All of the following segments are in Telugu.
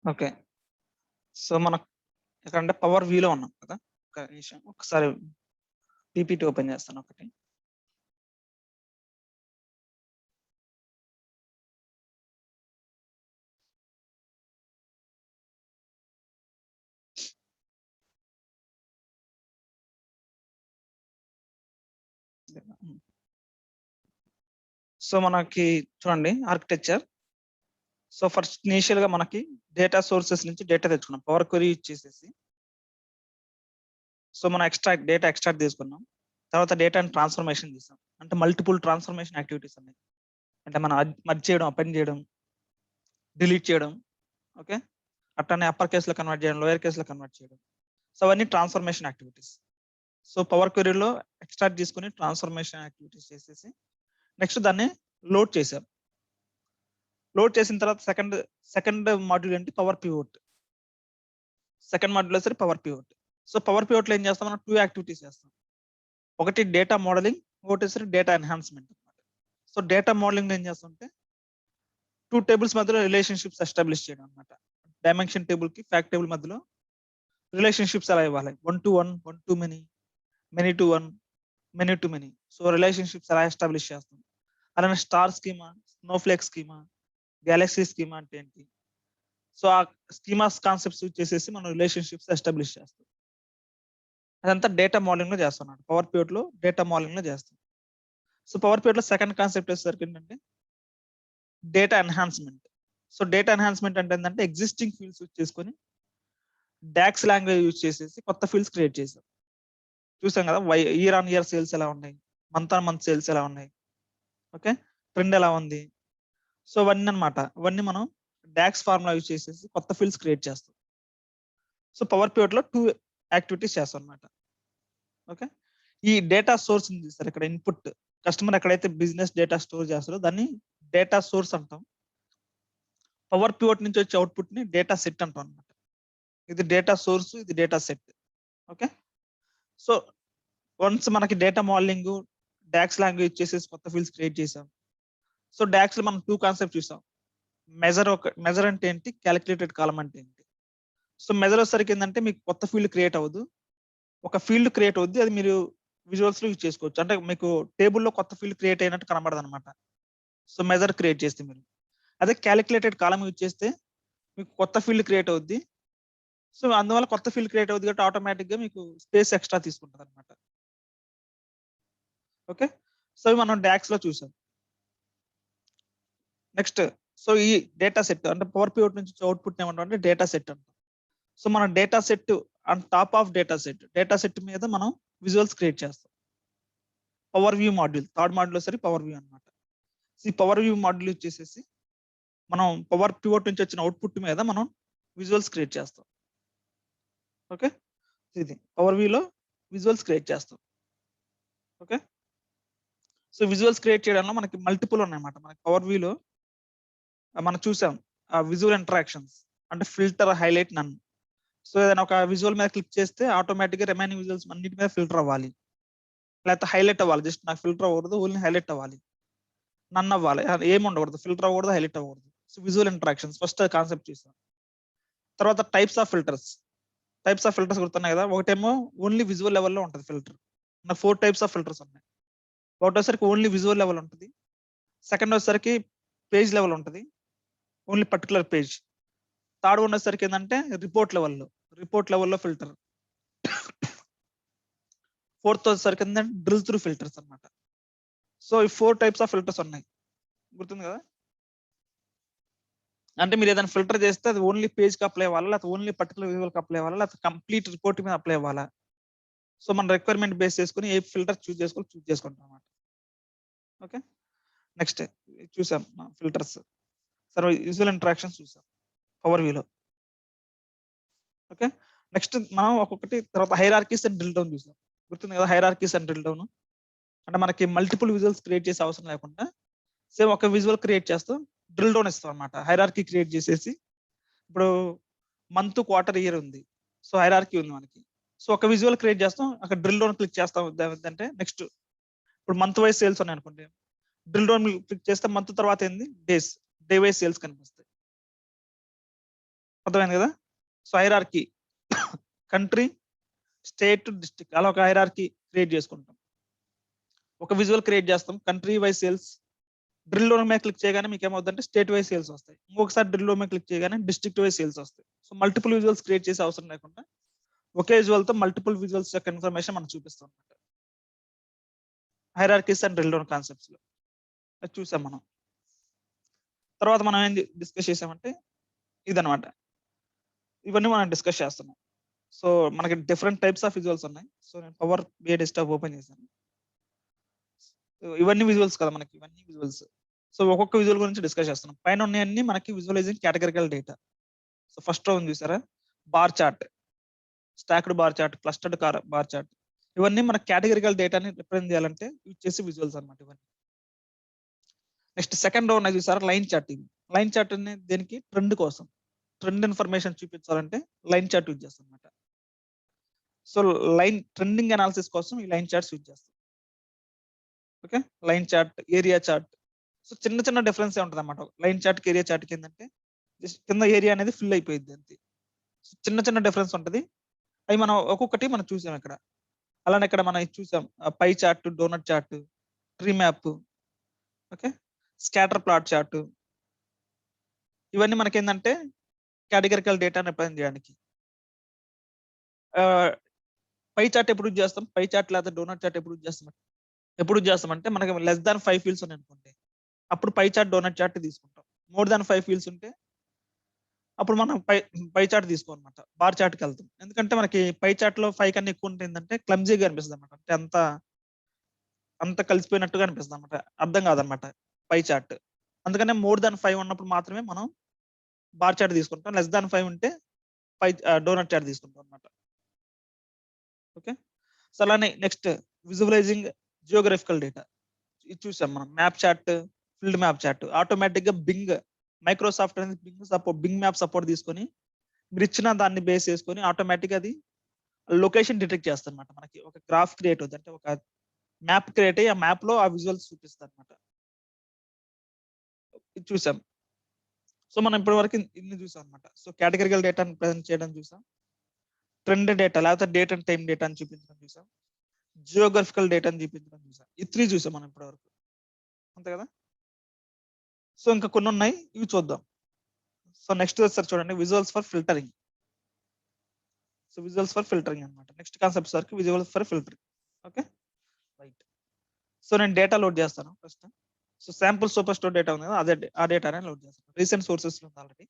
ఓకే. సో, మనం ఎక్కడంటే పవర్ వ్యూలో ఉన్నాం కదా! ఒక నిమిషం ఒకసారి పీపీటీ ఓపెన్ చేస్తాను ఒకటి. సో, మనకి చూడండి ఆర్కిటెక్చర్. సో, ఫస్ట్ ఇనీషియల్‌గా మనకి డేటా సోర్సెస్ నుంచి డేటా తెచ్చుకున్నాం. పవర్ క్వెరీ యూజ్ చేసేసి. సో, మనం డేటా ఎక్స్ట్రాక్ట్ తీసుకున్నాం. తర్వాత డేటాని ట్రాన్స్‌ఫర్మేషన్ చేసాం. అంటే మల్టిపుల్ ట్రాన్స్‌ఫర్మేషన్ యాక్టివిటీస్ ఉన్నాయి. అంటే మనం మర్జ్ చేయడం, అపెండ్ చేయడం, డిలీట్ చేయడం. ఓకే. అట్లనే అప్పర్ కేస్‌లో కన్వర్ట్ చేయడం, లోయర్ కేస్‌లో కన్వర్ట్ చేయడం. సో, అవన్నీ ట్రాన్స్‌ఫర్మేషన్ యాక్టివిటీస్. సో, పవర్ క్వెరీలో ఎక్స్ట్రాక్ట్ తీసుకొని ట్రాన్స్‌ఫర్మేషన్ యాక్టివిటీస్ చేసేసి నెక్స్ట్ దాన్ని లోడ్ చేసాం. లోడ్ చేసిన తర్వాత సెకండ్ మాడ్యూల్ ఏంటి పవర్ పివోట్. సెకండ్ మాడ్యూల్ సరే పవర్ పివోట్. సో, పవర్ పివోట్‌లో ఏం చేస్తాం మనం 2 యాక్టివిటీస్ చేస్తాం. ఒకటి డేటా మోడలింగ్, ఇంకోటేసరి డేటా ఎన్హాన్స్‌మెంట్ అన్నమాట. సో, డేటా మోడలింగ్‌లో ఏం చేస్తామంటే 2 టేబుల్స్ మధ్యలో రిలేషన్‌షిప్స్ ఎస్టాబ్లిష్ చేయడం అన్నమాట. డైమెన్షన్ టేబుల్‌కి ఫ్యాక్ట్ టేబుల్ మధ్యలో రిలేషన్‌షిప్స్ ఎలా ఇవ్వాలి? 1 to 1, 1 to many, many to 1, many to many. So, relationships ఎలా ఎస్టాబ్లిష్ చేస్తాం? అలానే star schema, Snowflake schema, Galaxy schema అంటే ఏంటి? సో, ఆ స్కీమాస్ కాన్సెప్ట్స్ యూజ్ చేసేసి మనం రిలేషన్‌షిప్స్ ఎస్టాబ్లిష్ చేస్తాం. అదంతా డేటా మోడలింగ్‌లో చేస్తున్నాడు. పవర్ పివోట్‌లో డేటా మోడలింగ్‌లో చేస్తాం. సో, పవర్ పివోట్‌లో సెకండ్ కాన్సెప్ట్ వచ్చేసరికి ఏంటంటే data enhancement. So, data enhancement అంటే ఏంటంటే ఎగ్జిస్టింగ్ ఫీల్డ్స్ యూజ్ చేసుకొని డాక్స్ లాంగ్వేజ్ యూజ్ చేసేసి కొత్త ఫీల్డ్స్ క్రియేట్ చేసాం. చూసాం కదా! ఇయర్ ఆన్ ఇయర్ సేల్స్ ఎలా ఉన్నాయి? మంత్ ఆన్ మంత్ సేల్స్ ఎలా ఉన్నాయి? ఓకే. ట్రెండ్ ఎలా ఉంది? సో, ఇవన్నీ అన్నమాట. ఇవన్నీ మనం డాక్స్ ఫార్ములా యూజ్ చేసేసి కొత్త ఫీల్డ్స్ క్రియేట్ చేస్తాం. సో, పవర్ పివోట్‌లో 2 యాక్టివిటీస్ చేస్తాం అన్నమాట. ఓకే. ఈ డేటా సోర్స్ ఉంది చూసారా ఇక్కడ ఇన్‌పుట్. కస్టమర్ ఎక్కడైతే బిజినెస్ డేటా స్టోర్ చేస్తారో దాన్ని డేటా సోర్స్ అంటాం. పవర్ పివోట్ నుంచి వచ్చే అవుట్‌పుట్‌ని డేటా సెట్ అంటాం అన్నమాట. ఇది డేటా సోర్స్, ఇది data set. Okay. So, once మనకి డేటా మోడలింగ్, డాక్స్ లాంగ్వేజ్ చేసేసి కొత్త ఫీల్డ్స్ క్రియేట్ చేసాం. సో, డాక్స్‌లో మనం 2 కాన్సెప్ట్స్ చూసాం. మెజర్ అంటే ఏంటి? కాలిక్యులేటెడ్ కాలమ్ అంటే ఏంటి? సో, మెజర్ వచ్చేసరికి ఏందంటే మీకు కొత్త ఫీల్డ్ క్రియేట్ అవ్వదు. ఒక ఫీల్డ్ క్రియేట్ అవుద్ది. అది మీరు విజువల్స్‌లో యూజ్ చేసుకోవచ్చు. అంటే మీకు టేబుల్‌లో కొత్త ఫీల్డ్ క్రియేట్ అయినట్టు కనబడదనమాట. సో, మెజర్ క్రియేట్ చేస్తే మీరు. అదే కాలిక్యులేటెడ్ కాలమ్ యూజ్ చేస్తే మీకు కొత్త ఫీల్డ్ క్రియేట్ అవుద్ది. సో, అందువల్ల కొత్త ఫీల్డ్ క్రియేట్ అవుద్ది కాబట్టి ఆటోమేటిక్‌గా మీకు స్పేస్ ఎక్స్‌ట్రా తీసుకుంటదనమాట. ఓకే. సో, ఇవి మనం డాక్స్‌లో చూసాం. నెక్స్ట్ సో, ఈ డేటా సెట్ అంటే పవర్ పివోట్ నుంచి అవుట్‌పుట్‌ని ఏమంటామంటే డేటా సెట్ అంటాం. సో, మన data set on top of data set మీద మనం విజువల్స్ క్రియేట్ చేస్తాం. Power view module third module సరి పవర్ వ్యూ అన్నమాట. సో, ఈ పవర్ వ్యూ మాడ్యూల్ యూజ్ చేసేసి మనం పవర్ పివోట్ నుంచి వచ్చిన అవుట్‌పుట్ మీద మనం విజువల్స్ క్రియేట్ చేస్తాం. ఓకే. ఇది పవర్ వ్యూలో విజువల్స్ క్రియేట్ చేస్తాం. ఓకే. సో, విజువల్స్ క్రియేట్ చేయడంలో మనకి మల్టిపుల్ ఉన్నాయన్నమాట. మనకి పవర్ వ్యూలో మనం చూసాం. విజువల్ ఇంటరాక్షన్స్ అంటే ఫిల్టర్, హైలైట్, నన్. సో, ఏదైనా ఒక విజువల్ మీద క్లిక్ చేస్తే ఆటోమేటిక్‌గా రిమైనింగ్ విజువల్స్ అన్నిటి మీద ఫిల్టర్ అవ్వాలి. లేకపోతే హైలైట్ అవ్వాలి. జస్ట్ నాకు ఫిల్టర్ అవ్వకూడదు. ఓన్లీ హైలైట్ అవ్వాలి. నన్ అవ్వాలి. ఏమి ఉండకూడదు. ఫిల్టర్ అవ్వకూడదు. హైలైట్ అవ్వకూడదు. So, visual interactions first concept చూసాం. తర్వాత టైప్స్ ఆఫ్ ఫిల్టర్స్ గుర్తున్నాయి కదా! ఒకటేమో ఓన్లీ విజువల్ లెవెల్‌లో ఉంటది ఫిల్టర్. నాకు 4 టైప్స్ ఆఫ్ ఫిల్టర్స్ ఉన్నాయి. ఒకటోసరికి ఓన్లీ విజువల్ లెవెల్ ఉంటది. సెకండ్ వచ్చేసరికి పేజ్ లెవెల్ ఉంటది. Only particular page. Third one వచ్చేసరికి ఏందంటే రిపోర్ట్ లెవెల్‌లో ఫిల్టర్. ఫోర్త్ వచ్చేసరికి ఏందంటే డ్రిల్ త్రూ ఫిల్టర్స్ అన్నమాట. సో, ఈ 4 టైప్స్ ఆఫ్ ఫిల్టర్స్ ఉన్నాయి. గుర్తుంది కదా! అంటే మీరు ఏదైనా ఫిల్టర్ చేస్తే అది ఓన్లీ పేజ్‌కి అప్లై అవ్వాలా? లేకపోతే ఓన్లీ పర్టిక్యులర్ విజువల్‌కి అప్లై అవ్వాలా? లేకపోతే కంప్లీట్ రిపోర్ట్ మీద అప్లై అవ్వాలా? సో, మన రిక్వైర్మెంట్ బేస్ చేసుకొని ఏ ఫిల్టర్ చూజ్ చేసుకుంటాం అన్నమాట. ఓకే. నెక్స్ట్ చూసాం ఫిల్టర్స్. విజువల్ ఇంటరాక్షన్స్ చూసాం పవర్ వ్యూలో. ఓకే. నెక్స్ట్ మనం ఒక్కొక్కటి తర్వాత హైరార్కీస్ అండ్ డ్రిల్ డౌన్ చూసాం. గుర్తుంది కదా! Hierarchies and drill down. అంటే మనకి మల్టిపుల్ విజువల్స్ క్రియేట్ చేసే అవసరం లేకుండా సేమ్ ఒక విజువల్ క్రియేట్ చేస్తాం. డ్రిల్ డౌన్ ఇస్తాం అన్నమాట. హైరార్కీ క్రియేట్ చేసేసి ఇప్పుడు మంత్, క్వార్టర్, ఇయర్ ఉంది. సో, హైరార్కీ ఉంది మనకి. సో, ఒక విజువల్ క్రియేట్ చేస్తాం. అక్కడ డ్రిల్ డౌన్ క్లిక్ చేస్తాం. అంటే నెక్స్ట్ ఇప్పుడు మంత్ వైస్ సేల్స్ ఉన్నాయనుకోండి. డ్రిల్ డౌన్ క్లిక్ చేస్తే మంత్ తర్వాత ఏంది? డే వైస్ సేల్స్ కనిపిస్తాయి. అర్థమైంది కదా. So hierarchy country, state, district అలా ఒక హైరార్కీ క్రియేట్ చేసుకుంటాం. ఒక విజువల్ క్రియేట్ చేస్తాం, country wise sales. Drill down మీద క్లిక్ చేయగానే మీకు ఏమవుతుందంటే స్టేట్ వైజ్ సేల్స్ వస్తాయి. ఇంకొకసారి డ్రిల్ డౌన్ మీద క్లిక్ చేయగానే డిస్ట్రిక్ట్ వైజ్ సేల్స్ వస్తాయి. సో మల్టిపుల్ విజువల్స్ క్రియేట్ చేసే అవసరం లేకుండా ఒకే విజువల్ తో మల్టిపుల్ విజువల్స్ యొక్క ఇన్ఫర్మేషన్ మనం చూపిస్తాం అనమాట. Hierarchies and drill down concepts లో అది చూసాం మనం. తర్వాత మనం ఏం డిస్కస్ చేసామంటే ఇదనమాట. ఇవన్నీ మనం డిస్కస్ చేస్తున్నాం. సో మనకి డిఫరెంట్ టైప్స్ ఆఫ్ విజువల్స్ ఉన్నాయి. సో నేను పవర్ బిఐ డెస్క్టాప్ ఓపెన్ చేశాను. ఇవన్నీ విజువల్స్ కదా మనకి, ఇవన్నీ విజువల్స్. సో ఒక్కొక్క విజువల్ గురించి డిస్కస్ చేస్తున్నాం. పైన ఉన్నాయన్నీ మనకి visualising categorical data. So first round చూసారా, bar chart, stacked bar chart, clustered bar chart, ఇవన్నీ మన కేటగిరికల్ డేటాని రిప్రజెంట్ చేయాలంటే యూజ్ చేసే విజువల్స్ అనమాట ఇవన్నీ. నెక్స్ట్ సెకండ్ రౌండ్ చూసారా, లైన్ చార్ట్. లైన్ చార్ట్ అనేది దేనికి, ట్రెండ్ కోసం, ట్రెండ్ ఇన్ఫర్మేషన్ చూపించాలంటే లైన్ చార్ట్ యూజ్ చేస్తాం అనమాట. సో లైన్ ట్రెండింగ్ అనాలిసిస్ కోసం ఈ లైన్ చార్ట్స్ యూజ్ చేస్తాం. Okay, line chart, area chart. So చిన్న చిన్న డిఫరెన్స్ ఉంటుంది అనమాట లైన్ చార్ట్ కి ఏరియా చార్ట్ కి. ఏంటంటే జస్ట్ కింద ఏరియా అనేది ఫిల్ అయిపోయింది అంతే. చిన్న చిన్న డిఫరెన్స్ ఉంటుంది. అవి మనం ఒక్కొక్కటి మనం చూసాం ఇక్కడ. అలానే ఇక్కడ మనం ఇది చూసాం, pie chart, donut chart, tree map, okay, scatter plot chart. ఇవన్నీ మనకి ఏంటంటే కేటగిరికల్ డేటాని రిప్రజెంట్ చేయడానికి. పై చార్ట్ ఎప్పుడు యూజ్ చేస్తాం, పై చార్ట్ లేదా డోనట్ చార్ట్ ఎప్పుడు యూజ్ చేస్తామంటే మనకి లెస్ దాన్ 5 ఫీల్డ్స్ ఉన్నాయి అనుకోండి, అప్పుడు పై చార్ట్, డోనట్ చార్ట్ తీసుకుంటాం. మోర్ దాన్ 5 ఫీల్డ్స్ ఉంటే అప్పుడు మనం పై చార్ట్ తీసుకోమన్నమాట, బార్ చార్ట్ కి వెళ్తాం. ఎందుకంటే మనకి పై చార్ట్ లో 5 కన్నా ఎక్కువ ఉంటుంది, ఏంటంటే క్లమ్జీగా అనిపిస్తుంది అనమాట. అంటే అంత కలిసిపోయినట్టుగా అనిపిస్తుంది అనమాట, అర్థం కాదనమాట పై చార్ట్. అందుకనే మోర్ దాన్ 5 ఉన్నప్పుడు మాత్రమే మనం బార్ చార్ట్ తీసుకుంటాం. లెస్ దాన్ 5 ఉంటే డోనట్ చార్ట్ తీసుకుంటాం అనమాట. ఓకే, సో అలానే నెక్స్ట్ విజువలైజింగ్ జియోగ్రఫికల్ డేటా. ఇది చూసాం మనం, map chart, field map chart. Automatic గా మైక్రోసాఫ్ట్ అనేది బింగ్ మ్యాప్ సపోర్ట్ తీసుకొని మీరు ఇచ్చిన దాన్ని బేస్ చేసుకొని ఆటోమేటిక్ అది లొకేషన్ డిటెక్ట్ చేస్తుంది అనమాట. మనకి ఒక గ్రాఫ్ క్రియేట్ అవుతుంది, అంటే ఒక మ్యాప్ క్రియేట్ అయ్యి ఆ మ్యాప్ లో ఆ విజువల్స్ చూపిస్తుంది అనమాట. ఇది చూసాం. సో మనం ఇప్పటి వరకు ఇన్ని చూసాం అనమాట. సో కేటగిరికల్ డేటాని ప్రజెంట్ చేయడం చూసాం, ట్రెండ్ డేటా లేకపోతే డేట్ అండ్ టైం డేటా అని చూపించడం చూసాం, జియోగ్రఫికల్ డేటా అని చూపించడం చూసాం. ఈ 3 చూసాం మనం ఇప్పటి వరకు, అంతే కదా. సో ఇంకా కొన్ని ఉన్నాయి, ఇవి చూద్దాం. సో నెక్స్ట్ వచ్చారు చూడండి, visuals for filtering. So visuals for filtering అనమాట నెక్స్ట్ కాన్సెప్ట్స్ వరకు, visuals for filtering. Okay right. So నేను డేటా లోడ్ చేస్తాను first. So sample super store data ఉంది కదా, అదే ఆ డేటానే లోడ్ చేస్తాను. రీసెంట్ సోర్సెస్ లో ఉంది ఆల్రెడీ.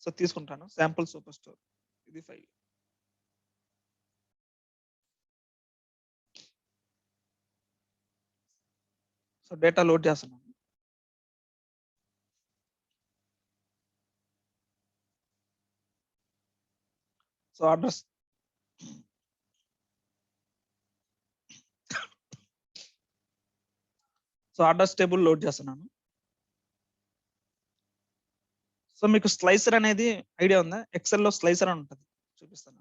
సో తీసుకుంటాను శాంపుల్ సూపర్ స్టోర్, ఇది ఫైల్. సో డేటా లోడ్ చేస్తున్నాను. So address, so address table load చేస్తున్నాను. సో మీకు స్లైసర్ అనేది ఐడియా ఉందా, ఎక్సెల్ లో స్లైసర్ అని ఉంటుంది, చూపిస్తాను.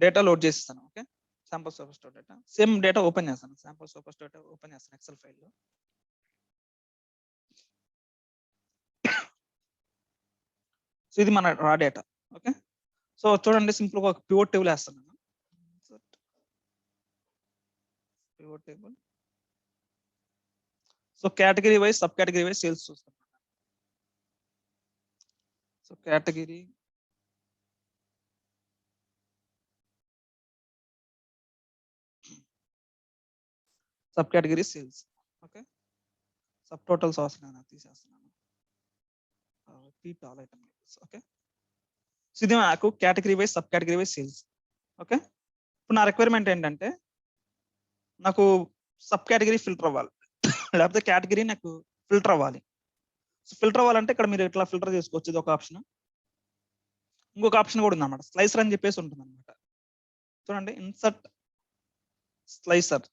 డేటా లోడ్ చేసిస్తాను. Okay, sample super store data, same data open చేస్తాను. Sample super store data open చేస్తాను ఎక్సెల్ ఫైల్లో. సో ఇది మన రా డేటా. ఓకే, సో చూడండి, సింపుల్ గా ఒక పివోట్ టేబుల్ వేస్తున్నాను. Pivot table. So category wise, sub category wise sales చూస్తాం. So category, sub category sales. Okay, sub totals అవసరం తీసేస్తున్నాను. All item. ఓకే, సో ఇది నాకు category wise, sub category wise sales. Okay, ఇప్పుడు నా రిక్వైర్మెంట్ ఏంటంటే నాకు సబ్ కేటగిరీ ఫిల్టర్ అవ్వాలి, లేకపోతే కేటగిరీ నాకు ఫిల్టర్ అవ్వాలి. ఫిల్టర్ అవ్వాలంటే ఇక్కడ మీరు ఇట్లా ఫిల్టర్ చేసుకోవచ్చు, ఇది ఒక ఆప్షన్. ఇంకొక ఆప్షన్ కూడా ఉంది అనమాట, స్లైసర్ అని చెప్పేసి ఉంటుంది అనమాట. చూడండి, ఇన్సర్ట్ స్లైసర్.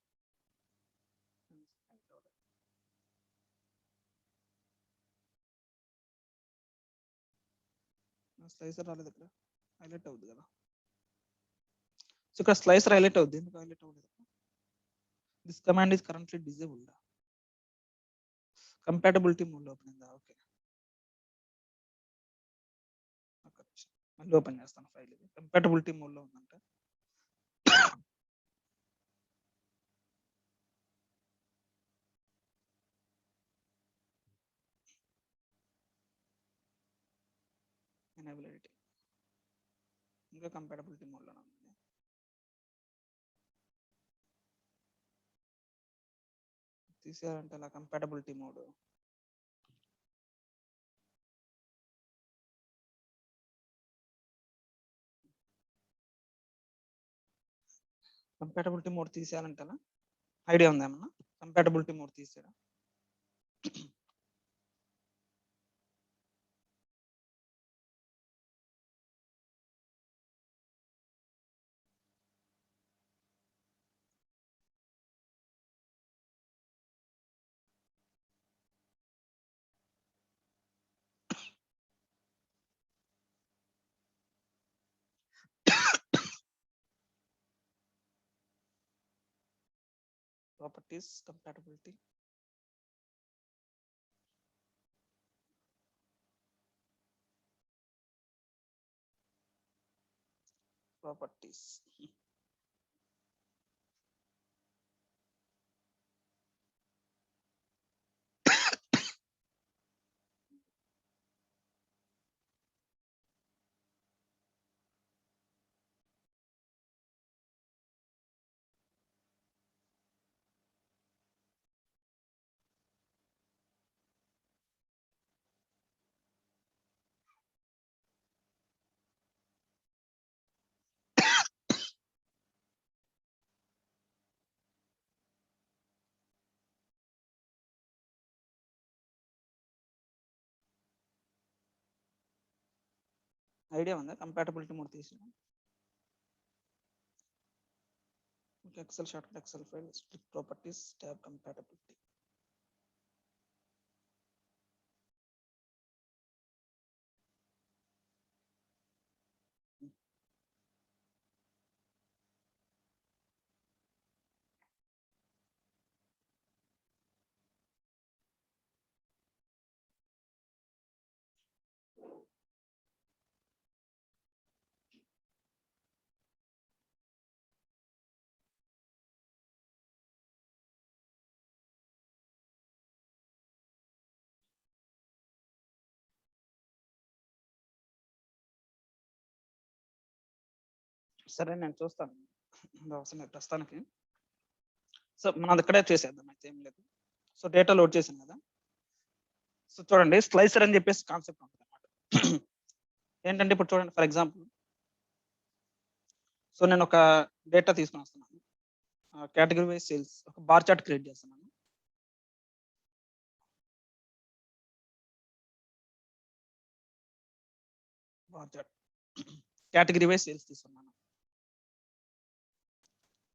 స్లైసర్ రాలేదు, ఇక్కడ హైలైట్ అవుతుంది కదా. సో ఇక్కడ స్లైసర్ హైలైట్ అవుద్ది, ఎందుకు హైలైట్ అవ్వలేదు? This command is currently disabled. Compatibility mode open అయిందా? ఓకే, మళ్ళీ ఓపెన్ చేస్తాను ఫైల్. ఇది కంపాటబిలిటీ మోడ్ లో ఉందంట. ఎనేబిలిటీ ఇంకా కంపాటబిలిటీ మోడ్ లో ఉంది. తీసేయాలంటే అలా కంపాటబిలిటీ మోడ్ తీసేయాలంటే అలా ఐడియా ఉందా ఏమన్నా? కంపాటబిలిటీ మోడ్ తీసేయడం. Properties, compatibility, properties. ఐడియా ఉందా కంపాటబిలిటీ మోడ్ తీసిన? Excel short Excel file split properties tab compatibility. సరే నేను చూస్తాను, అవసరం లేదు ప్రస్తుతానికి. సో మనం ఇక్కడే చేసేద్దాం, అయితే ఏం లేదు. సో డేటా లోడ్ చేసాను కదా. సో చూడండి, స్లైసర్ అని చెప్పేసి కాన్సెప్ట్ ఉంటుంది అనమాట. ఏంటంటే ఇప్పుడు చూడండి, ఫర్ ఎగ్జాంపుల్ సో నేను ఒక డేటా తీసుకుని వస్తున్నాను, కేటగిరీ వైజ్ సేల్స్, ఒక బార్ చార్ట్ క్రియేట్ చేస్తున్నాను. Bar chart category wise sales తీసుకున్నాను.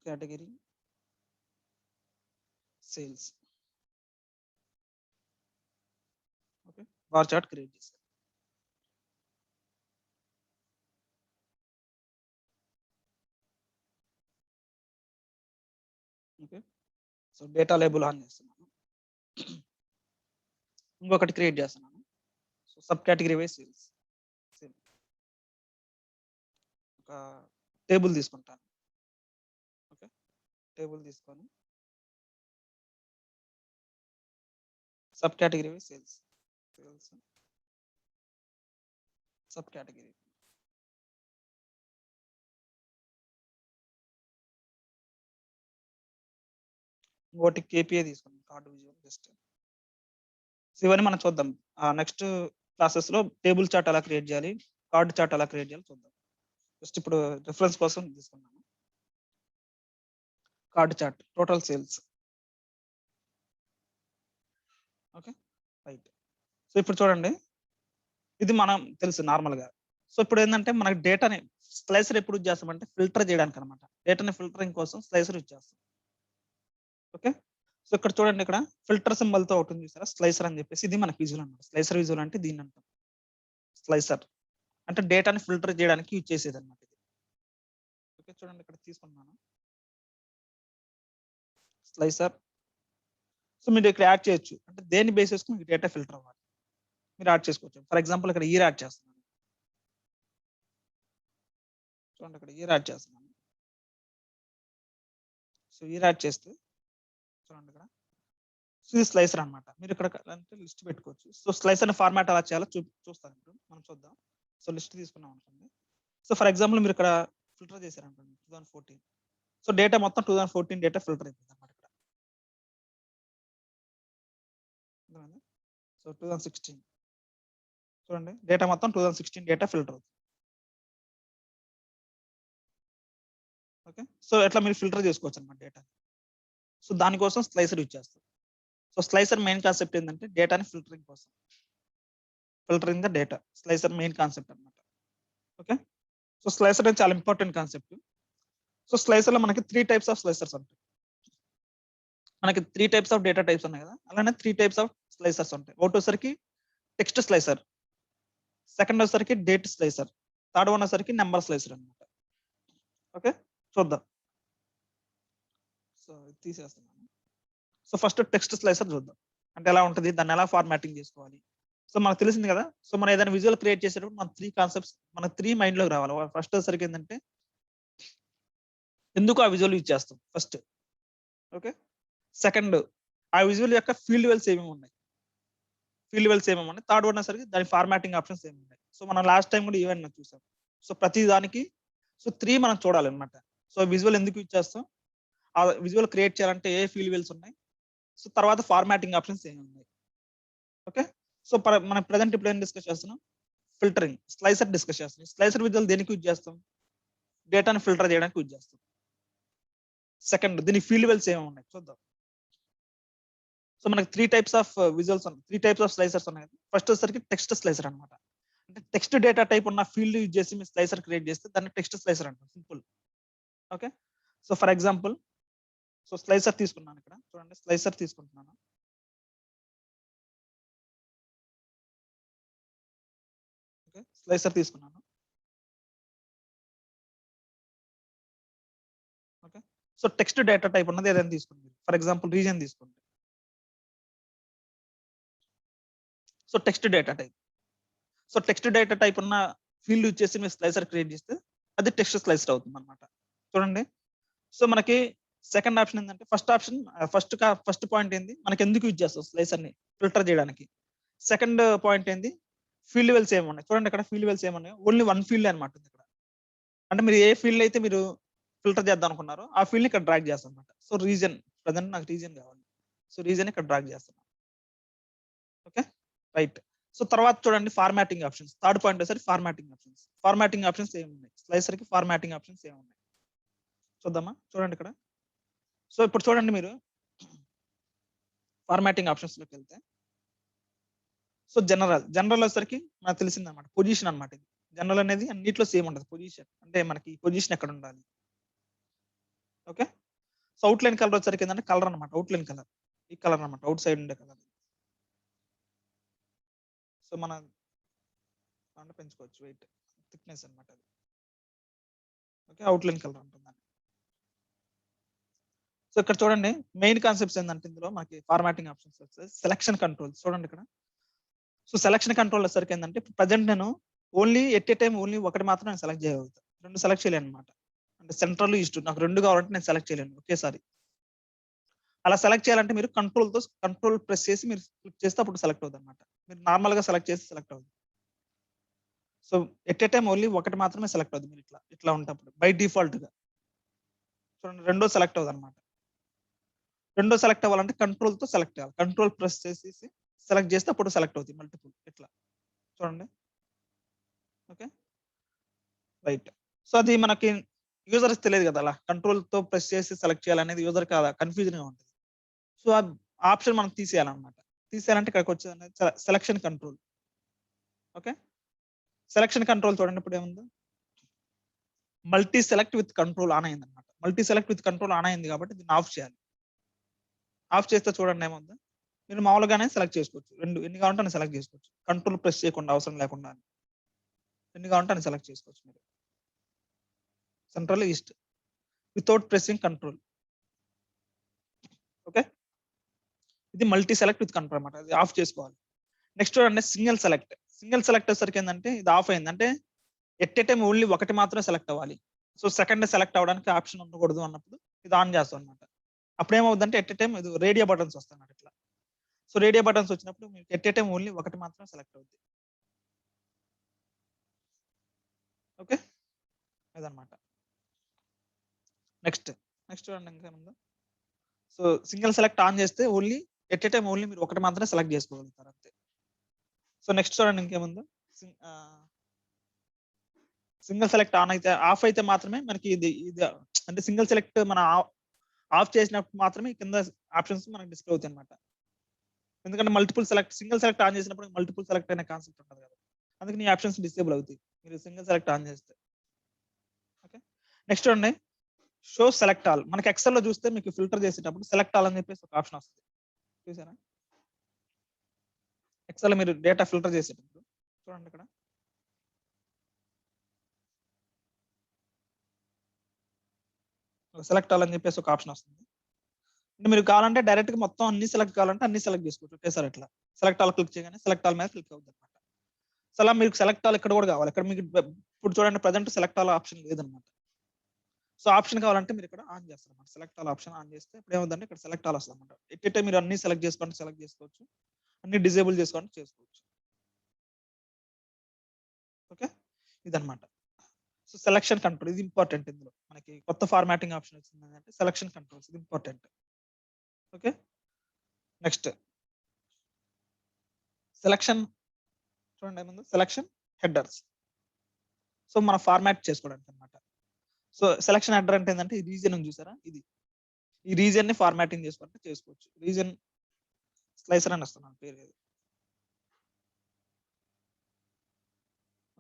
Category sales, okay, bar chart create చేశాను. Okay, so data label on చేస్తున్నాను. ఇంకొకటి క్రియేట్ చేస్తున్నాను, so sub category wise sales. ఒక టేబుల్ తీసుకుంటాను. ఓకే, టేబుల్ తీసుకొని sub category wise sales, sales sub category. ఇంకోటి కేపీఐ తీసుకున్నాం, కార్డు విజువల్ జస్ట్. ఇవన్నీ మనం చూద్దాం నెక్స్ట్ క్లాసెస్ లో. టేబుల్ చార్ట్ ఎలా క్రియేట్ చేయాలి, కార్డ్ చార్ట్ ఎలా క్రియేట్ చేయాలి చూద్దాం. జస్ట్ ఇప్పుడు రిఫరెన్స్ కోసం తీసుకున్నాను. Card chart, total sales. Okay, right. So ఇప్పుడు చూడండి, ఇది మనం తెలుసు నార్మల్ గా. సో ఇప్పుడు ఏంటంటే మనకి డేటాని స్లైసర్ ఎప్పుడు యూజ్ చేస్తామంటే ఫిల్టర్ చేయడానికి అనమాట. డేటాని ఫిల్టరింగ్ కోసం స్లైసర్ యూజ్ చేస్తాం. ఓకే, సో ఇక్కడ చూడండి, ఇక్కడ ఫిల్టర్ సింబల్ తో ఒకటి చూసారా, స్లైసర్ అని చెప్పేసి. ఇది మనకి విజువల్ అనమాట. స్లైసర్ విజువల్ అంటే దీన్ని అంటాం. స్లైసర్ అంటే డేటాని ఫిల్టర్ చేయడానికి యూజ్ చేసేది అనమాట ఇది. ఓకే, చూడండి ఇక్కడ తీసుకున్నాను స్లైసర్. సో మీరు ఇక్కడ యాడ్ చేయొచ్చు, అంటే దేని బేస్ చేసుకుని మీకు డేటా ఫిల్టర్ అవ్వాలి మీరు యాడ్ చేసుకోవచ్చు. ఫర్ ఎగ్జాంపుల్ ఇక్కడ ఇయర్ యాడ్ చేస్తున్నాను. చూడండి ఇక్కడ ఇయర్ యాడ్ చేస్తున్నాను. సో ఇయర్ యాడ్ చేస్తే చూడండి ఇక్కడ ఇది స్లైసర్ అనమాట. మీరు ఇక్కడ అంటే లిస్ట్ పెట్టుకోవచ్చు. సో స్లైసర్ ఫార్మాట్ ఎలా చేయాలో చూస్తాను ఇప్పుడు మనం చూద్దాం. సో లిస్ట్ తీసుకున్నాం అనుకోండి. సో ఫర్ ఎగ్జాంపుల్ మీరు ఇక్కడ ఫిల్టర్ చేశారనుకోండి 2014. సో డేటా మొత్తం 2014 డేటా ఫిల్టర్ అయిపోయింది అనమాట ఇక్కడ. సో 2016 చూడండి డేటా మొత్తం 2016 డేటా ఫిల్టర్ అవుతుంది. ఓకే, సో ఎట్లా మీరు ఫిల్టర్ చేసుకోవచ్చు అనమాట డేటా. సో దానికోసం స్లైసర్ యూజ్ చేస్తారు. సో స్లైసర్ మెయిన్ కాన్సెప్ట్ ఏంటంటే డేటాని ఫిల్టరింగ్ కోసం, filtering the data slicer main concept అనమాట. ఓకే, సో స్లైసర్ అనేది చాలా ఇంపార్టెంట్ కాన్సెప్ట్. సో స్లైసర్ లో మనకి 3 టైప్స్ ఆఫ్ స్లైసర్స్ ఉంటాయి. మనకి 3 టైప్స్ ఆఫ్ డేటా టైప్స్ ఉన్నాయి కదా, అలానే 3 టైప్స్ ఆఫ్ స్లైసర్స్ ఉంటాయి. ఒకటి వచ్చరికి టెక్స్ట్ స్లైసర్, సెకండ్ వచ్చరికి డేట్ స్లైసర్, థర్డ్ వన్ వచ్చరికి నెంబర్ స్లైసర్ అనమాట. ఓకే, చూద్దాం. సో తీసేస్తున్నాను. సో ఫస్ట్ టెక్స్ట్ స్లైసర్ చూద్దాం అంటే ఎలా ఉంటుంది, దాన్ని ఎలా ఫార్మాటింగ్ చేసుకోవాలి. సో మనకు తెలిసింది కదా. సో మనం ఏదైనా విజువల్ క్రియేట్ చేసేటప్పుడు మన 3 కాన్సెప్ట్స్ మన 3 మైండ్ లోకి రావాలి. ఫస్ట్ వచ్చరికి ఏంటంటే ఎందుకు ఆ విజువల్ యూజ్ చేస్తాం ఫస్ట్. ఓకే, సెకండ్ ఆ విజువల్ యొక్క ఫీల్డ్ వెల్స్ ఏమేమి ఉన్నాయి, థర్డ్ వన్ వచ్చరికి దాని ఫార్మాటింగ్ ఆప్షన్స్ ఏమి ఉన్నాయి. సో మనం లాస్ట్ టైం కూడా ఈవెంట్ చూసాం. సో ప్రతి దానికి సో 3 మనం చూడాలి అనమాట. సో విజువల్ ఎందుకు యూజ్ చేస్తాం, ఆ విజువల్ క్రియేట్ చేయాలంటే ఏ ఫీల్డ్ వెల్స్ ఉన్నాయి, సో తర్వాత ఫార్మాటింగ్ ఆప్షన్స్ ఏమి ఉన్నాయి. ఓకే, సో మనం ప్రజెంట్ ఇప్పుడు ఏం డిస్కస్ చేస్తున్నాం, ఫిల్టరింగ్ స్లైసర్ డిస్కస్ చేస్తున్నాం. స్లైసర్ విజువల్ దేనికి యూజ్ చేస్తాం, డేటాను ఫిల్టర్ చేయడానికి యూజ్ చేస్తాం. సెకండ్ దీని ఫీల్డ్ వెల్స్ ఏమి ఉన్నాయి చూద్దాం. సో మనకి 3 టైప్స్ ఆఫ్ విజువల్స్ ఉన్నాయి, 3 టైప్స్ ఆఫ్ స్లైసర్స్ ఉన్నాయి. ఫస్ట్ వచ్చరికి టెక్స్ట్ స్లైసర్ అనమాట. అంటే టెక్స్ట్ డేటా టైప్ ఉన్న ఫీల్డ్ యూజ్ చేసి మీరు స్లైసర్ క్రియేట్ చేస్తే దాన్ని టెక్స్ట్ స్లైసర్ అంటారు, simple. Okay, so for example so slicer తీసుకున్నాను ఇక్కడ చూడండి, స్లైసర్ తీసుకుంటున్నాను. ఓకే, స్లైసర్ తీసుకున్నాను. Okay, so text data type ఉన్నది ఏదైనా తీసుకోండి. ఫర్ ఎగ్జాంపుల్ రీజన్ తీసుకోండి. So text data type, so text data type ఉన్న ఫీల్డ్ యూజ్ చేసి మీరు స్లైసర్ క్రియేట్ చేస్తే అది టెక్స్ట్ స్లైసర్ అవుతుంది అనమాట. చూడండి, సో మనకి సెకండ్ ఆప్షన్ ఏంటంటే ఫస్ట్ పాయింట్ ఏంది, మనకి ఎందుకు యూజ్ చేస్తాం స్లైసర్ ని ఫిల్టర్ చేయడానికి. సెకండ్ పాయింట్ ఏంది, ఫీల్డ్ వెల్స్ ఏమున్నాయి. చూడండి ఇక్కడ ఫీల్డ్ వెల్స్ ఏమున్నాయి, ఓన్లీ వన్ ఫీల్డ్ అనమాట ఇక్కడ. అంటే మీరు ఏ ఫీల్డ్ అయితే మీరు ఫిల్టర్ చేద్దాం అనుకున్నారో ఆ ఫీల్డ్ ఇక్కడ డ్రాగ్ చేస్తాం అనమాట. సో రీజన్ ప్రజెంట్ నాకు రీజన్ కావాలి, సో రీజన్ ఇక్కడ డ్రాగ్ చేస్తాను. Okay, right. సో తర్వాత చూడండి ఫార్మాటింగ్ ఆప్షన్స్, థర్డ్ పాయింట్ వచ్చేసరికి ఫార్మాటింగ్ ఆప్షన్స్ ఏమున్నాయి, స్లైసర్ కి ఫార్మాటింగ్ ఆప్షన్స్ ఏమున్నాయి చూద్దామా. చూడండి ఇక్కడ, సో ఇప్పుడు చూడండి మీరు ఫార్మాటింగ్ ఆప్షన్స్ లోకి వెళ్తే సో జనరల్ వచ్చేసరికి మనకు తెలిసింది అనమాట, పొజిషన్ అనమాట. ఇది జనరల్ అనేది అన్నిట్లో సేమ్ ఉంటుంది. పొజిషన్ అంటే మనకి పొజిషన్ ఎక్కడ ఉండాలి. Okay, so out line colour వచ్చేసరికి ఏంటంటే కలర్ అనమాట, అవుట్ లైన్ కలర్ ఈ కలర్ అనమాట, అవుట్ సైడ్ ఉండే కలర్. సో మనం పెంచుకోవచ్చు వెయిట్ థిక్నెస్ అనమాట అది. ఓకే, అవుట్ లైన్ కలర్ ఉంటుంది. సో ఇక్కడ చూడండి మెయిన్ కాన్సెప్ట్స్ ఏంటంటే ఇందులో మనకి ఫార్మాటింగ్ ఆప్షన్స్ వచ్చేసి సెలక్షన్ కంట్రోల్. చూడండి ఇక్కడ, సో సెలక్షన్ కంట్రోల్ వచ్చేసరికి ఏంటంటే ప్రజెంట్ నేను only at a time only ఒకటి మాత్రం నేను సెలెక్ట్ చేయగలుగుతాను, 2 సెలెక్ట్ చేయలేను అనమాట. అంటే సెంట్రల్ ఈస్ట్ నాకు 2 కావాలంటే నేను సెలెక్ట్ చేయలేను ఒకేసారి. అలా సెలెక్ట్ చేయాలంటే మీరు కంట్రోల్ ప్రెస్ చేసి మీరు క్లిక్ చేస్తే అప్పుడు సెలెక్ట్ అవుతుంది అనమాట. మీరు నార్మల్ గా సెలెక్ట్ చేసి సెలెక్ట్ అవుతుంది. So at a time only ఒకటి మాత్రమే సెలెక్ట్ అవుతుంది మీరు ఇట్లా ఉంటప్పుడు బై డిఫాల్ట్ గా. చూడండి రెండో సెలెక్ట్ అవుతుంది అనమాట. రెండో సెలెక్ట్ అవ్వాలంటే కంట్రోల్ తో సెలెక్ట్ చేయాలి, కంట్రోల్ ప్రెస్ చేసి సెలెక్ట్ చేస్తే అప్పుడు సెలెక్ట్ అవుతుంది మల్టిపుల్ ఇట్లా. చూడండి, ఓకే రైట్. సో అది మనకి యూజర్స్ తెలియదు కదా, అలా కంట్రోల్ తో ప్రెస్ చేసి సెలెక్ట్ చేయాలనేది యూజర్ కాదా కన్ఫ్యూజన్ గా ఉంటుంది. సో ఆ ఆప్షన్ మనం తీసేయాలన్నమాట. తీసేయాలంటే ఇక్కడికి వచ్చేది selection control. Okay, selection control చూడండి ఇప్పుడు ఏముంది, multi select with control on అయింది అనమాట. Multi select with control on అయింది కాబట్టి దీన్ని ఆఫ్ చేయాలి. ఆఫ్ చేస్తే చూడండి ఏముంది, మీరు మామూలుగానే సెలెక్ట్ చేసుకోవచ్చు, ఎన్ని కావాలంటే అని సెలెక్ట్ చేసుకోవచ్చు, కంట్రోల్ ప్రెస్ చేయకుండా అవసరం లేకుండా ఎన్ని కావాలంటే అని సెలెక్ట్ చేసుకోవచ్చు. మీరు central east without pressing control. Okay, ఇది మల్టీ సెలెక్ట్ విత్ కంట్రోల్ అనమాట. అది ఆఫ్ చేసుకోవాలి. నెక్స్ట్ చూడండి సింగిల్ సెలెక్ట్. సింగిల్ సెలెక్ట్ వచ్చేసరికి ఏంటంటే ఇది ఆఫ్ అయింది అంటే ఎట్ ఏ టైం ఓన్లీ ఒకటి మాత్రమే సెలెక్ట్ అవ్వాలి. సో సెకండ్ సెలెక్ట్ అవ్వడానికి ఆప్షన్ ఉండకూడదు అన్నప్పుడు ఇది ఆన్ చేస్తాం అనమాట. అప్పుడు ఏమవుతుందంటే ఎట్ ఏ టైం ఇది రేడియో బటన్స్ వస్తాయి అన్నమాట ఇట్లా. సో రేడియో బటన్స్ వచ్చినప్పుడు మీకు ఎట్ ఏ టైం ఓన్లీ ఒకటి మాత్రమే సెలెక్ట్ అవుతుంది. ఓకే, అదనమాట. నెక్స్ట్ చూడండి ఇంకా ముందు. సో సింగిల్ సెలెక్ట్ ఆన్ చేస్తే only at a time only మీరు ఒకటి మాత్రమే సెలెక్ట్ చేసుకోగలుగుతారు అంతే. సో నెక్స్ట్ చూడండి ఇంకేముందో. సింగిల్ సెలెక్ట్ ఆన్ అయితే ఆఫ్ అయితే మాత్రమే మనకి ఇది అంటే సింగిల్ సెలెక్ట్ మన ఆఫ్ చేసినప్పుడు మాత్రమే కింద ఆప్షన్స్ మనకి డిస్ప్లే అవుతాయి అనమాట. ఎందుకంటే సింగిల్ సెలెక్ట్ ఆన్ చేసినప్పుడు మల్టిపుల్ సెలెక్ట్ అనే కాన్సెప్ట్ ఉంటుంది కదా, అందుకని ఈ ఆప్షన్స్ డిసేబుల్ అవుతాయి మీరు సింగిల్ సెలెక్ట్ ఆన్ చేస్తే. ఓకే, నెక్స్ట్ చూడండి షో సెలెక్ట్ ఆల్. మనకి ఎక్సెల్ లో చూస్తే మీకు ఫిల్టర్ చేసేటప్పుడు సెలెక్ట్ ఆల్ అని చెప్పేసి ఒక ఆప్షన్ వస్తుంది, చూసారా? ఎక్సెల్ లో మీరు డేటా ఫిల్టర్ చేసేటప్పుడు చూడండి ఇక్కడ సెలెక్ట్ ఆల్ అని చెప్పేసి ఒక ఆప్షన్ వస్తుంది. అంటే మీరు కావాలంటే డైరెక్ట్ గా మొత్తం అన్ని సెలెక్ట్ కావాలంటే అన్ని సెలెక్ట్ చేసుకోవచ్చు ఒకేసారి. ఇట్లా సెలెక్ట్ ఆల్ క్లిక్ చేయగానే సెలెక్ట్ ఆల్ మీద క్లిక్ అవుతుంది అనమాట. సో అలా మీకు సెలెక్ట్ ఆల్ ఇక్కడ కూడా కావాలి. ఇక్కడ మీకు ఇప్పుడు చూడండి ప్రజెంట్ సెలెక్ట్ ఆల్ ఆప్షన్ లేదనమాట. సో ఆప్షన్ కావాలంటే మీరు ఇక్కడ ఆన్ చేస్తారు అనమాట. సెలెక్ట్ ఆల్ ఆప్షన్ ఆన్ చేస్తే ఇప్పుడు ఏమవుతుందంటే ఇక్కడ సెలెక్ట్ ఆల్ వస్తుంది అనమాట. ఎట్టే మీరు అన్ని సెలెక్ట్ చేసుకోవచ్చు, అన్ని డిజేబుల్ చేసుకోవచ్చు. ఓకే, ఇదనమాట. సో సెలక్షన్ కంట్రోల్ ఇది ఇంపార్టెంట్. ఇందులో మనకి కొత్త ఫార్మాటింగ్ ఆప్షన్ వచ్చింది అంటే సెలక్షన్ కంట్రోల్స్ ఇది ఇంపార్టెంట్. ఓకే, నెక్స్ట్ సెలక్షన్ చూడండి ముందు సెలక్షన్ హెడర్స్. సో మనం ఫార్మాట్ చేసుకోవడానికి అనమాట. సో సెలక్షన్ హెడర్ అంటే ఏంటంటే ఈ రీజియన్ చూసారా, ఈ రీజియన్ ని ఫార్మాటింగ్ చేసుకోవచ్చు. రీజియన్ స్లైసర్ అని వస్తున్నాను పేరు.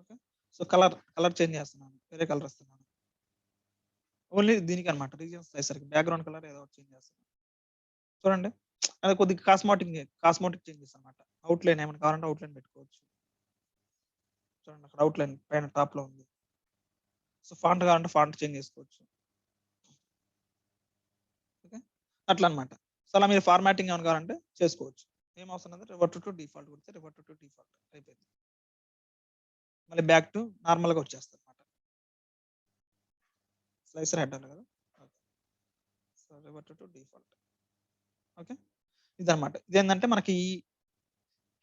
ఓకే, సో కలర్ చేంజ్ చేస్తున్నాను, వేరే కలర్ వస్తున్నాను ఓన్లీ దీనికి అనమాట. రీజియన్ స్లైసర్ బ్యాక్గ్రౌండ్ కలర్ ఏదో చేంజ్ చేస్తున్నాను. చూడండి అది కొద్దిగా కాస్మోటిక్ చేంజెస్ అనమాట. అవుట్లైన్ ఏమైనా కావాలంటే అవుట్లైన్ పెట్టుకోవచ్చు. చూడండి అక్కడ అవుట్లైన్ పైన టాప్ లో ఉంది. సో ఫాంట్ కావాలంటే ఫాంట్ చేంజ్ చేసుకోవచ్చు. ఓకే, అట్లా అనమాట. సో అలా మీరు ఫార్మాటింగ్ ఏమైనా కావాలంటే చేసుకోవచ్చు. ఏం అవసరం అంటే రివర్ట్ టు డిఫాల్ట్ కొడితే రివర్ట్ టు డిఫాల్ట్ అయిపోయింది. మళ్ళీ బ్యాక్ టు నార్మల్ గా వచ్చేస్తుంది అనమాట. స్లైసర్ హెడ్ అన్న కదా, so revert to default. Okay, ఇదనమాట. ఇదేంటంటే మనకి ఈ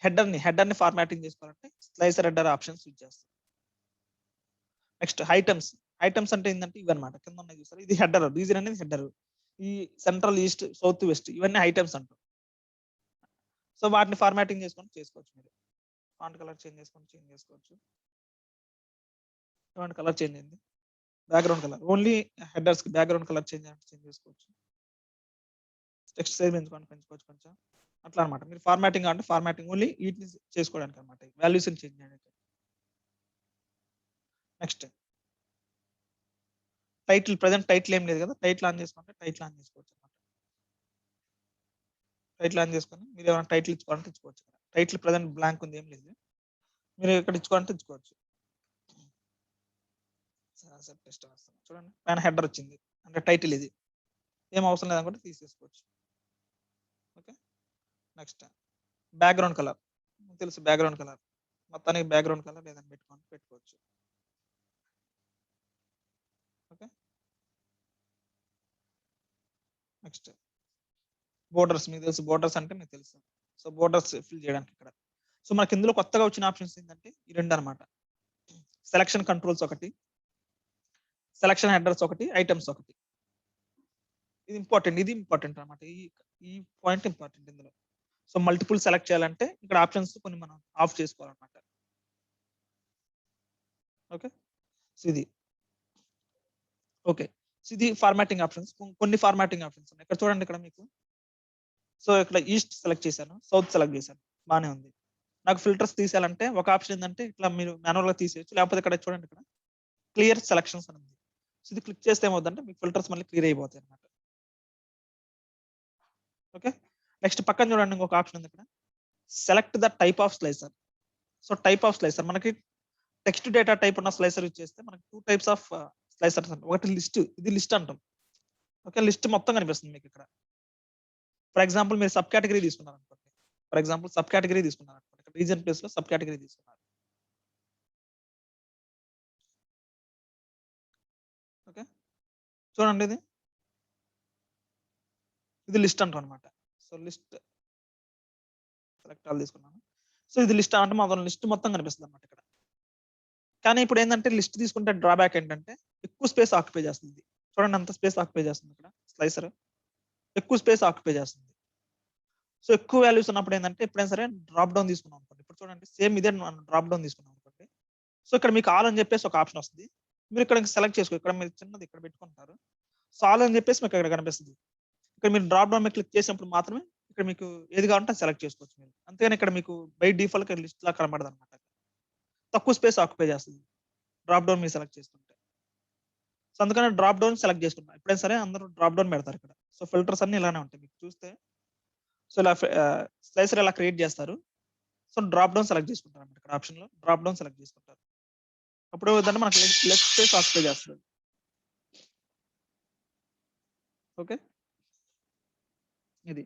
హెడర్ ని ఫార్మాటింగ్ చేసుకోవాలంటే స్లైసర్ హెడర్ ఆప్షన్స్ యూజ్ చేస్తాం. నెక్స్ట్ ఐటమ్స్ అంటే ఏంటంటే ఇవన్నమాట. కింద ఉన్నాయి చూసారు, ఇది హెడర్. రీజన్ అనేది హెడర్. ఈ సెంట్రల్ ఈస్ట్ సౌత్ వెస్ట్ ఇవన్నీ ఐటమ్స్ అంటారు. సో వాటిని ఫార్మాటింగ్ చేసుకోవచ్చు మీరు. ఫాంట్ కలర్ చేంజ్ చేసుకోవచ్చు. ఫాంట్ కలర్ చేంజ్ అయింది. బ్యాక్గ్రౌండ్ కలర్ ఓన్లీ హెడర్స్ కి బ్యాక్గ్రౌండ్ కలర్ చేంజ్ చేసుకోవచ్చు. టెక్స్ట్ సైజ్ పెంచుకోవచ్చు కొంచెం అట్లా అనమాట. మీరు ఫార్మాటింగ్ అంటే ఫార్మాటింగ్ ఓన్లీ వీటిని చేసుకోవడానికి అనమాట, వాల్యూస్ చేంజ్ చేయడానికి. Next title. ప్రజెంట్ టైటిల్ ఏం లేదు కదా, టైటిల్ ఆన్ చేసుకోవచ్చు అనమాట. టైటిల్ ఆన్ చేసుకొని మీరు ఏమైనా టైటిల్ ఇచ్చుకోవాలంటే ఇచ్చుకోవచ్చు. టైటిల్ ప్రజెంట్ బ్లాంక్ ఉంది, ఏం లేదు. మీరు ఇక్కడ ఇచ్చుకోవాలంటే ఇచ్చుకోవచ్చు. చూడండి పైన హెడర్ వచ్చింది అంటే టైటిల్ ఇది, ఏం అవసరం లేదనుకుంటే తీసేసుకోవచ్చు. Okay, next background colour. తెలుసు బ్యాక్గ్రౌండ్ కలర్, మొత్తానికి బ్యాక్గ్రౌండ్ కలర్ ఏదైనా పెట్టుకోవచ్చు. Okay, next borders. మీకు తెలుసు బోర్డర్స్ అంటే మీకు తెలుసు. సో బోర్డర్స్ ఫిల్ చేయడానికి ఇక్కడ. సో మనకి ఇందులో కొత్తగా వచ్చిన ఆప్షన్స్ ఏంటంటే ఈ రెండు అనమాట. సెలక్షన్ కంట్రోల్స్ ఒకటి, సెలక్షన్ హెడర్స్ ఒకటి, ఐటమ్స్ ఒకటి. ఇది ఇంపార్టెంట్ అనమాట. ఈ పాయింట్ ఇంపార్టెంట్ ఇందులో. సో మల్టిపుల్ సెలెక్ట్ చేయాలంటే ఇక్కడ ఆప్షన్స్ కొన్ని మనం ఆఫ్ చేసుకోవాలన్నమాట. ఓకే, సో ఇది ఓకే. సో ఇది ఫార్మాటింగ్ ఆప్షన్స్. కొన్ని ఫార్మాటింగ్ ఆప్షన్స్ ఉన్నాయి ఇక్కడ చూడండి. ఇక్కడ మీకు సో ఇక్కడ ఈస్ట్ సెలెక్ట్ చేశాను, సౌత్ సెలెక్ట్ చేశాను, బాగానే ఉంది. నాకు ఫిల్టర్స్ తీసేయాలంటే ఒక ఆప్షన్ ఏంటంటే ఇట్లా మీరు మాన్యువల్ గా తీసేయచ్చు, లేకపోతే ఇక్కడ చూడండి ఇక్కడ క్లియర్ సెలక్షన్స్ అని ఉంది. సో ఇది క్లిక్ చేస్తే ఏమవుతుందంటే మీకు ఫిల్టర్స్ మళ్ళీ క్లియర్ అయిపోతాయి అనమాట. ఓకే, నెక్స్ట్ పక్కన చూడండి ఇంకొక ఆప్షన్ ఉంది ఇక్కడ, select the type of slicer. So type of slicer మనకి టెక్స్ట్ డేటా టైప్ ఉన్న స్లైసర్ యూజ్ చేస్తే మనకి 2 టైప్స్ ఆఫ్ స్లైసర్స్ అంటాం. ఒకటి లిస్ట్, ఇది లిస్ట్ అంటాం. ఓకే, లిస్ట్ మొత్తం కనిపిస్తుంది మీకు ఇక్కడ. ఫర్ ఎగ్జాంపుల్ మీరు సబ్ కేటగిరీ తీసుకున్నారు అనుకోండి. ఇక్కడ రీజన్ ప్లేస్ లో సబ్ కేటగిరీ తీసుకున్నారు. ఓకే, చూడండి ఇది లిస్ట్ అంటాం అనమాట. సో లిస్ట్ సెలెక్ట్ ఆల్ తీసుకున్నాను. సో ఇది లిస్ట్ అంటే మొదలు లిస్ట్ మొత్తం కనిపిస్తుంది అనమాట ఇక్కడ. కానీ ఇప్పుడు ఏంటంటే లిస్ట్ తీసుకుంటే డ్రాబ్యాక్ ఏంటంటే ఎక్కువ స్పేస్ ఆక్యుపై చేస్తుంది. చూడండి అంత స్పేస్ ఆక్యుపై చేస్తుంది ఇక్కడ. స్లైసర్ ఎక్కువ స్పేస్ ఆక్యుపై చేస్తుంది. సో ఎక్కువ వాల్యూస్ ఉన్నప్పుడు ఏంటంటే ఎప్పుడైనా సరే డ్రాప్ డౌన్ తీసుకున్నాం అనుకోండి. ఇప్పుడు చూడండి సేమ్ ఇదే డ్రాప్ డౌన్ తీసుకున్నాం అనుకోండి. సో ఇక్కడ మీకు ఆల్ అని చెప్పేసి ఒక ఆప్షన్ వస్తుంది. మీరు ఇక్కడ సెలెక్ట్ చేసుకో, ఇక్కడ మీరు చిన్నది ఇక్కడ పెట్టుకుంటారు. సో ఆల్ అని చెప్పేసి మీకు ఇక్కడ కనిపిస్తుంది. ఇక్కడ మీరు డ్రాప్ డౌన్ మీద క్లిక్ చేసినప్పుడు మాత్రమే ఇక్కడ మీకు ఏది కావాలంటే సెలెక్ట్ చేసుకోవచ్చు మీరు. అంతేగాని ఇక్కడ మీకు బై డిఫాల్ట్ లిస్ట్ లా కనబడదు అనమాట. తక్కువ స్పేస్ ఆక్యుపై చేస్తుంది డ్రాప్ డౌన్ మీరు సెలెక్ట్ చేసుకుంటే. సో అందుకని డ్రాప్ డౌన్ సెలెక్ట్ చేసుకుంటాం. ఎప్పుడైనా సరే అందరూ డ్రాప్ డౌన్ పెడతారు ఇక్కడ. సో ఫిల్టర్స్ అన్ని ఇలానే ఉంటాయి మీకు చూస్తే. సో ఇలా స్లైసర్ ఇలా క్రియేట్ చేస్తారు. సో డ్రాప్ డౌన్ సెలెక్ట్ చేసుకుంటారు అన్నమాట. ఇక్కడ ఆప్షన్ లో డ్రాప్ డౌన్ సెలెక్ట్ చేసుకుంటారు. అప్పుడు ఏదంటే మనకు లెఫ్ట్ స్పేస్ ఆక్యుపై చేస్తుంది. ఓకే, ఇది.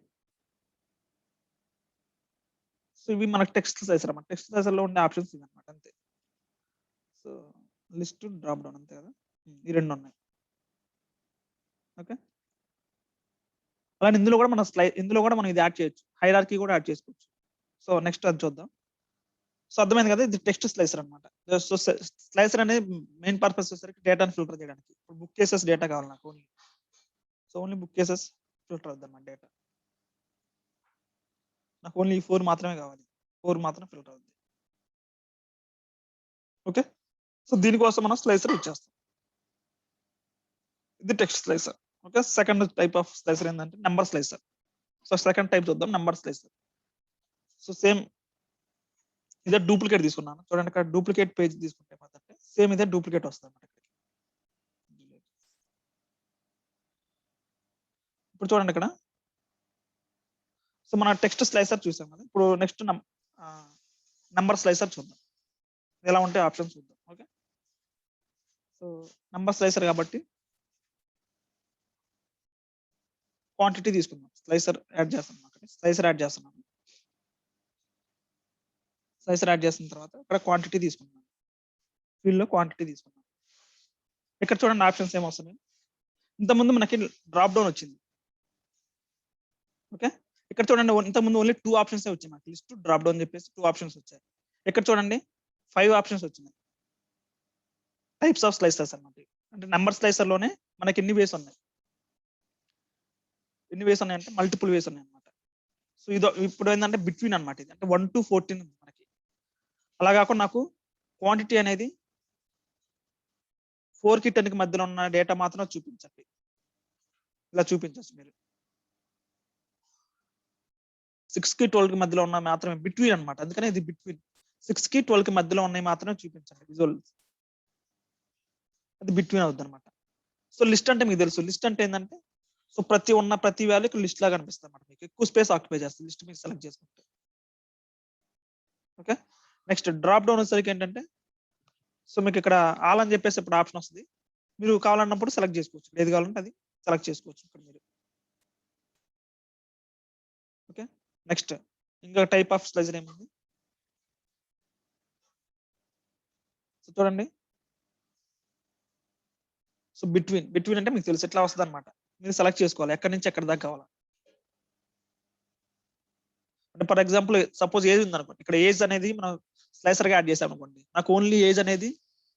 సో ఇవి మనకు టెక్స్ట్ స్లైసర్ అన్నమాట. టెక్స్ట్ స్లైసర్ లో ఉండే ఆప్షన్స్ ఇవి అనమాట, అంతే. సో లిస్ట్ డ్రాప్ డౌన్ అంతే కదా, ఈ రెండు ఉన్నాయి. ఓకే, అలానే ఇందులో కూడా మనం ఇది యాడ్ చేయొచ్చు. హైరార్కీ కూడా యాడ్ చేసుకోవచ్చు. సో నెక్స్ట్ అది చూద్దాం. సో అర్థమైంది కదా, ఇది టెక్స్ట్ స్లైసర్ అనమాట. సో స్లైసర్ అనేది మెయిన్ పర్పస్ వచ్చేసరికి డేటాను ఫిల్టర్ చేయడానికి. ఇప్పుడు బుక్ కేసెస్ డేటా కావాలి నాకు only. So only book cases filter అవుతుంది అన్నమాట డేటా. నాకు ఓన్లీ 4 మాత్రమే కావాలి. 4 మాత్రం ఫిల్టర్ అవుతుంది. ఓకే, సో దీనికోసం మనం స్లైసర్ ఇచ్చేస్తాం. ఇది text slicer. Okay, second type of slicer ఏంటంటే number slicer. So second type చూద్దాం, నెంబర్ స్లైసర్. సో సేమ్ ఇదే డూప్లికేట్ తీసుకున్నాను. చూడండి ఇక్కడ డూప్లికేట్ పేజ్ తీసుకుంటే మాత్రం సేమ్ ఇదే డూప్లికేట్ వస్తుంది అన్నమాట. ఇప్పుడు చూడండి ఇక్కడ. సో మన టెక్స్ట్ స్లైసర్ చూసాం కదా. ఇప్పుడు నెక్స్ట్ నంబర్ స్లైసర్ చూద్దాం, ఎలా ఉంటే ఆప్షన్ చూద్దాం. ఓకే, సో నంబర్ స్లైసర్ కాబట్టి క్వాంటిటీ తీసుకుందాం. స్లైసర్ యాడ్ చేస్తున్నాం. స్లైసర్ యాడ్ చేస్తున్నాం. స్లైసర్ యాడ్ చేసిన తర్వాత ఇక్కడ క్వాంటిటీ తీసుకున్నాం. ఫీల్డ్ లో క్వాంటిటీ తీసుకున్నాం. ఇక్కడ చూడండి ఆప్షన్స్ ఏమొస్తున్నాయి. ఇంతకుముందు మనకి డ్రాప్ డౌన్ వచ్చింది. ఓకే, ఇక్కడ చూడండి ఇంతకుముందు ఓన్లీ 2 ఆప్షన్స్ వచ్చాయి మనకి. లిస్ట్ డ్రాప్ డౌన్ చెప్పేసి 2 ఆప్షన్స్ వచ్చాయి. ఇక్కడ చూడండి 5 ఆప్షన్స్ వచ్చినాయి. టైప్స్ ఆఫ్ స్లైసర్స్ అన్నమాట. అంటే నెంబర్ స్లైసర్ లోనే మనకి ఎన్ని వేస్ ఉన్నాయి అంటే మల్టిపుల్ వేస్ ఉన్నాయి అన్నమాట. సో ఇది ఇప్పుడు ఏంటంటే బిట్వీన్ అన్నమాట. ఇది అంటే 1 to 14 ఉంది మనకి. అలా కాకుండా నాకు క్వాంటిటీ అనేది 4 కి 10 కి మధ్యలో ఉన్న డేటా మాత్రం చూపించండి. ఇలా చూపించచ్చు మీరు. 6 కి 12 కి మధ్యలో ఉన్న మాత్రమే బిట్వీన్ అన్నమాట. అందుకనే ఇది బిట్వీన్. 6 కి 12 కి మధ్యలో ఉన్నాయి మాత్రమే చూపించండి విజువల్. అది బిట్వీన్ అవుతుంది అనమాట. సో లిస్ట్ అంటే మీకు తెలుసు. లిస్ట్ అంటే ఏంటంటే సో ప్రతి వాల్యూకి లిస్ట్ లాగా కనిపిస్తుంది అన్నమాట. మీకు ఎక్కువ స్పేస్ ఆక్యుపై చేస్తుంది లిస్ట్ మీరు సెలెక్ట్ చేసుకుంటే. ఓకే, నెక్స్ట్ డ్రాప్ డౌన్ వచ్చేసరికి ఏంటంటే సో మీకు ఇక్కడ ఆల్ అని చెప్పేసి ఇప్పుడు ఆప్షన్ వస్తుంది. మీరు కావాలన్నప్పుడు సెలెక్ట్ చేసుకోవచ్చు. ఏది కావాలంటే అది సెలెక్ట్ చేసుకోవచ్చు ఇక్కడ మీరు. ఓకే, నెక్స్ట్ ఇంకా టైప్ ఆఫ్ స్లైసర్ ఏముంది. సో చూడండి. సో బిట్వీన్ అంటే మీకు తెలుసు ఎట్లా వస్తుంది అనమాట. మీరు సెలెక్ట్ చేసుకోవాలి ఎక్కడి నుంచి ఎక్కడి దాకా కావాలి. అంటే ఫర్ ఎగ్జాంపుల్ సపోజ్ ఏజ్ ఉంది అనుకోండి. ఇక్కడ ఏజ్ అనేది మనం స్లైసర్ గా యాడ్ చేసాం అనుకోండి. నాకు ఓన్లీ ఏజ్ అనేది